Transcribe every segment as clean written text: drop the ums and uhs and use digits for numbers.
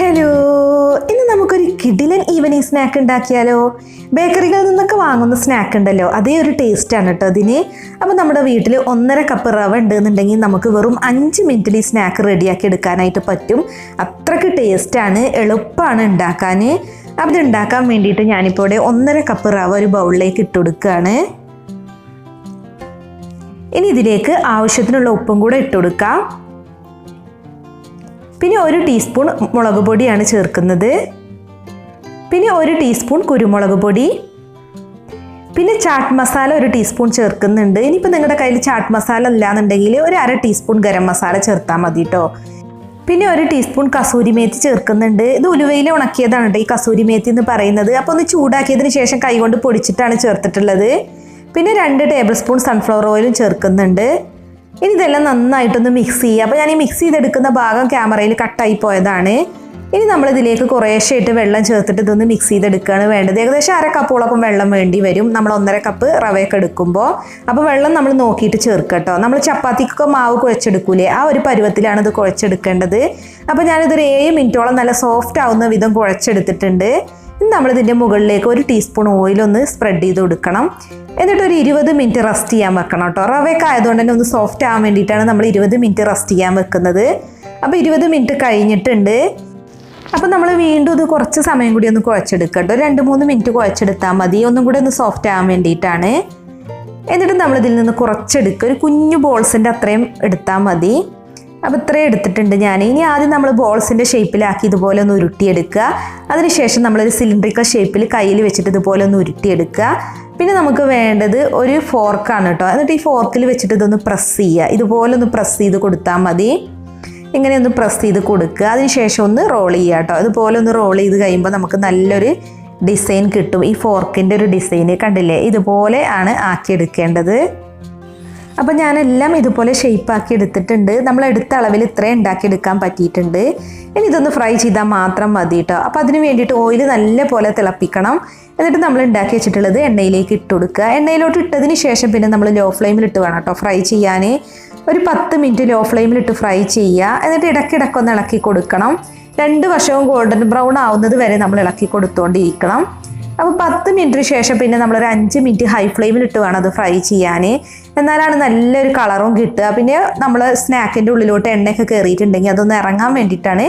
Hello, ഇന്ന് നമുക്കൊരു കിടിലൻ ഈവനിങ് സ്നാക്ക് ഉണ്ടാക്കിയാലോ? ബേക്കറികളിൽ നിന്നൊക്കെ വാങ്ങുന്ന സ്നാക്ക് ഉണ്ടല്ലോ, അതേ ഒരു ടേസ്റ്റാണ് കേട്ടോ അതിന്. അപ്പോൾ നമ്മുടെ വീട്ടിൽ 1.5 കപ്പ് റവ ഉണ്ടെന്നുണ്ടെങ്കിൽ നമുക്ക് വെറും 5 മിനിറ്റിൽ ഈ സ്നാക്ക് റെഡിയാക്കി എടുക്കാനായിട്ട് പറ്റും. അത്രയ്ക്ക് ടേസ്റ്റാണ്, എളുപ്പമാണ് ഉണ്ടാക്കാൻ. അപ്പോൾ ഇത് ഉണ്ടാക്കാൻ വേണ്ടിയിട്ട് ഞാനിപ്പോൾ ഇവിടെ 1.5 കപ്പ് റവ ഒരു ബൗളിലേക്ക് ഇട്ട് കൊടുക്കുകയാണ്. ഇനി ഇതിലേക്ക് ആവശ്യത്തിനുള്ള ഉപ്പും കൂടെ ഇട്ട് കൊടുക്കാം. പിന്നെ 1 ടീസ്പൂൺ മുളക് പൊടിയാണ് ചേർക്കുന്നത്. പിന്നെ 1 ടീസ്പൂൺ കുരുമുളക് പൊടി. പിന്നെ ചാട്ട് മസാല 1 ടീസ്പൂൺ ചേർക്കുന്നുണ്ട്. ഇനിയിപ്പോൾ നിങ്ങളുടെ കയ്യിൽ ചാട്ട് മസാല ഇല്ലാന്നുണ്ടെങ്കിൽ 1/2 ടീസ്പൂൺ ഗരം മസാല ചേർത്താൽ മതി കേട്ടോ. പിന്നെ 1 ടീസ്പൂൺ കസൂരി മേത്തി ചേർക്കുന്നുണ്ട്. ഇത് ഉലുവയിൽ ഉണക്കിയതാണ് കേട്ടോ ഈ കസൂരി മേത്തി എന്ന് പറയുന്നത്. അപ്പോൾ ഒന്ന് ചൂടാക്കിയതിന് ശേഷം കൈകൊണ്ട് പൊടിച്ചിട്ടാണ് ചേർത്തിട്ടുള്ളത്. പിന്നെ 2 ടേബിൾ സ്പൂൺ സൺഫ്ലവർ ഓയിലും ചേർക്കുന്നുണ്ട്. ഇനി ഇതെല്ലാം നന്നായിട്ടൊന്ന് മിക്സ് ചെയ്യുക. അപ്പോൾ ഞാൻ ഈ മിക്സ് ചെയ്തെടുക്കുന്ന ഭാഗം ക്യാമറയിൽ കട്ടായി പോയതാണ്. ഇനി നമ്മളിതിലേക്ക് കുറേശ്ശായിട്ട് വെള്ളം ചേർത്തിട്ട് ഇതൊന്ന് മിക്സ് ചെയ്തെടുക്കുകയാണ് വേണ്ടത്. ഏകദേശം 1/2 കപ്പോളൊപ്പം വെള്ളം വേണ്ടി വരും നമ്മൾ 1.5 കപ്പ് റവയൊക്കെ എടുക്കുമ്പോൾ. അപ്പോൾ വെള്ളം നമ്മൾ നോക്കിയിട്ട് ചേർക്കുക കേട്ടോ. നമ്മൾ ചപ്പാത്തിക്കൊക്കെ മാവ് കുഴച്ചെടുക്കൂലേ, ആ ഒരു പരുവത്തിലാണ് ഇത് കുഴച്ചെടുക്കേണ്ടത്. അപ്പോൾ ഞാനിതൊരു 7 മിനിറ്റോളം നല്ല സോഫ്റ്റ് ആവുന്ന വിധം കുഴച്ചെടുത്തിട്ടുണ്ട്. ഇനി നമ്മളിതിൻ്റെ മുകളിലേക്ക് 1 ടീസ്പൂൺ ഓയിലൊന്ന് സ്പ്രെഡ് ചെയ്ത് കൊടുക്കണം. എന്നിട്ട് ഒരു 20 മിനിറ്റ് റെസ്റ്റ് ചെയ്യാൻ വെക്കണം കേട്ടോ. റവയൊക്കെ ആയതുകൊണ്ട് തന്നെ ഒന്ന് സോഫ്റ്റ് ആവാൻ വേണ്ടിയിട്ടാണ് നമ്മൾ 20 മിനിറ്റ് റെസ്റ്റ് ചെയ്യാൻ വെക്കുന്നത്. അപ്പോൾ 20 മിനിറ്റ് കഴിഞ്ഞിട്ടുണ്ട്. അപ്പോൾ നമ്മൾ വീണ്ടും ഇത് കുറച്ച് സമയം കൂടി ഒന്ന് കുഴച്ചെടുക്കുക കേട്ടോ. 2-3 മിനിറ്റ് കുഴച്ചെടുത്താൽ മതി, ഒന്നും കൂടി ഒന്ന് സോഫ്റ്റ് ആവാൻ വേണ്ടിയിട്ടാണ്. എന്നിട്ട് നമ്മളിതിൽ നിന്ന് കുറച്ചെടുക്കുക, ഒരു കുഞ്ഞു ബോൾസിൻ്റെ അത്രയും എടുത്താൽ മതി. അപ്പോൾ ഇത്രയും എടുത്തിട്ടുണ്ട് ഞാൻ. ഇനി ആദ്യം നമ്മൾ ബോൾസിൻ്റെ ഷേപ്പിലാക്കി ഇതുപോലെ ഒന്ന് ഉരുട്ടിയെടുക്കുക. അതിനുശേഷം നമ്മളൊരു സിലിണ്ടറിക്കൽ ഷേപ്പിൽ കയ്യിൽ വെച്ചിട്ട് ഇതുപോലെ ഒന്ന് ഉരുട്ടിയെടുക്കുക. പിന്നെ നമുക്ക് വേണ്ടത് ഒരു ഫോർക്കാണ് കേട്ടോ. എന്നിട്ട് ഈ ഫോർക്കിൽ വെച്ചിട്ട് ഇതൊന്ന് പ്രസ് ചെയ്യുക. ഇതുപോലെ ഒന്ന് പ്രസ് ചെയ്ത് കൊടുത്താൽ മതി. ഇങ്ങനെ ഒന്ന് പ്രസ് ചെയ്ത് കൊടുക്കുക. അതിനുശേഷം ഒന്ന് റോൾ ചെയ്യുക കേട്ടോ. ഇതുപോലെ ഒന്ന് റോൾ ചെയ്ത് കഴിയുമ്പോൾ നമുക്ക് നല്ലൊരു ഡിസൈൻ കിട്ടും. ഈ ഫോർക്കിൻ്റെ ഒരു ഡിസൈൻ കണ്ടില്ലേ, ഇതുപോലെ ആണ് ആക്കിയെടുക്കേണ്ടത്. അപ്പോൾ ഞാനെല്ലാം ഇതുപോലെ ഷേപ്പാക്കി എടുത്തിട്ടുണ്ട്. നമ്മൾ എടുത്ത അളവിൽ ഇത്രയും ഉണ്ടാക്കിയെടുക്കാൻ പറ്റിയിട്ടുണ്ട്. ഇനി ഇതൊന്ന് ഫ്രൈ ചെയ്താൽ മാത്രം മതി കേട്ടോ. അപ്പോൾ അതിന് വേണ്ടിയിട്ട് ഓയിൽ നല്ല പോലെ തിളപ്പിക്കണം. എന്നിട്ട് നമ്മൾ ഉണ്ടാക്കി വെച്ചിട്ടുള്ളത് എണ്ണയിലേക്ക് ഇട്ട് കൊടുക്കുക. എണ്ണയിലോട്ട് ഇട്ടതിന് ശേഷം പിന്നെ നമ്മൾ ലോ ഫ്ലെയിമിലിട്ട് വേണം കേട്ടോ ഫ്രൈ ചെയ്യാൻ. ഒരു 10 മിനിറ്റ് ലോ ഫ്ലെയിമിലിട്ട് ഫ്രൈ ചെയ്യുക. എന്നിട്ട് ഇടയ്ക്കിടയ്ക്കൊന്ന് ഇളക്കി കൊടുക്കണം. 2 വശവും ഗോൾഡൻ ബ്രൗൺ ആവുന്നത് വരെ നമ്മൾ ഇളക്കി കൊടുത്തുകൊണ്ടിരിക്കണം. അപ്പോൾ 10 മിനിറ്റിന് ശേഷം പിന്നെ നമ്മളൊരു 5 മിനിറ്റ് ഹൈ ഫ്ലെയിമിലിട്ട് വേണം അത് ഫ്രൈ ചെയ്യാൻ. എന്നാലാണ് നല്ലൊരു കളറും കിട്ടുക. പിന്നെ നമ്മൾ സ്നാക്കിൻ്റെ ഉള്ളിലോട്ട് എണ്ണയൊക്കെ കയറിയിട്ടുണ്ടെങ്കിൽ അതൊന്ന് ഇറങ്ങാൻ വേണ്ടിയിട്ടാണ്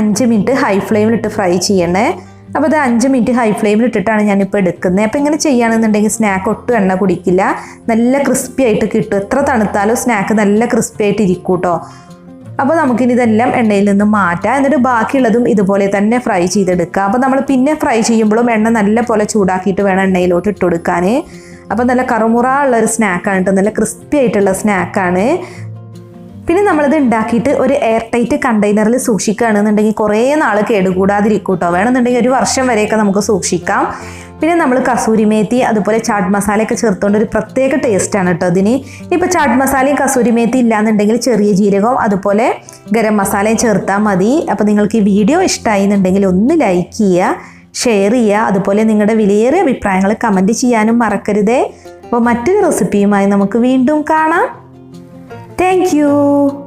5 മിനിറ്റ് ഹൈ ഫ്ലെയിമിലിട്ട് ഫ്രൈ ചെയ്യണേ. അപ്പോൾ അത് 5 മിനിറ്റ് ഹൈ ഫ്ലെയിമിലിട്ടിട്ടാണ് ഞാനിപ്പോൾ എടുക്കുന്നത്. അപ്പോൾ ഇങ്ങനെ ചെയ്യുകയാണെന്നുണ്ടെങ്കിൽ സ്നാക്ക് ഒട്ടും എണ്ണ കുടിക്കില്ല, നല്ല ക്രിസ്പി ആയിട്ട് കിട്ടും. എത്ര തണുത്താലും സ്നാക്ക് നല്ല ക്രിസ്പി ആയിട്ട് ഇരിക്കും കേട്ടോ. അപ്പോൾ നമുക്കിനി ഇതെല്ലാം എണ്ണയിൽ നിന്ന് മാറ്റാം. എന്നിട്ട് ബാക്കിയുള്ളതും ഇതുപോലെ തന്നെ ഫ്രൈ ചെയ്തെടുക്കുക. അപ്പോൾ നമ്മൾ പിന്നെ ഫ്രൈ ചെയ്യുമ്പോഴും എണ്ണ നല്ല പോലെ ചൂടാക്കിയിട്ട് വേണം എണ്ണയിലോട്ട് ഇട്ട് കൊടുക്കാൻ. അപ്പോൾ നല്ല കറുമുറ ഉള്ളൊരു സ്നാക്കാണ് കേട്ടോ, നല്ല ക്രിസ്പി ആയിട്ടുള്ള സ്നാക്കാണ്. പിന്നെ നമ്മളിത് ഉണ്ടാക്കിയിട്ട് ഒരു എയർ ടൈറ്റ് കണ്ടെയ്നറിൽ സൂക്ഷിക്കുകയാണെന്നുണ്ടെങ്കിൽ കുറേ നാൾ കേടുകൂടാതിരിക്കും കേട്ടോ. വേണമെന്നുണ്ടെങ്കിൽ 1 വർഷം വരെയൊക്കെ നമുക്ക് സൂക്ഷിക്കാം. പിന്നെ നമ്മൾ കസൂരി മേത്തി അതുപോലെ ചാട്ട് മസാലയൊക്കെ ചേർത്തുകൊണ്ട് ഒരു പ്രത്യേക ടേസ്റ്റാണ് കേട്ടോ അതിന്. ഇപ്പോൾ ചാട്ട് മസാലയും കസൂരി മേത്തി ഇല്ലാന്നുണ്ടെങ്കിൽ ചെറിയ ജീരകവും അതുപോലെ ഗരം മസാലയും ചേർത്താൽ മതി. അപ്പോൾ നിങ്ങൾക്ക് ഈ വീഡിയോ ഇഷ്ടമായി എന്നുണ്ടെങ്കിൽ ഒന്ന് ലൈക്ക് ചെയ്യുക, ഷെയർ ചെയ്യുക. അതുപോലെ നിങ്ങളുടെ വിലയേറിയ അഭിപ്രായങ്ങൾ കമൻറ്റ് ചെയ്യാനും മറക്കരുതേ. അപ്പോൾ മറ്റൊരു റെസിപ്പിയുമായി നമുക്ക് വീണ്ടും കാണാം. Thank you.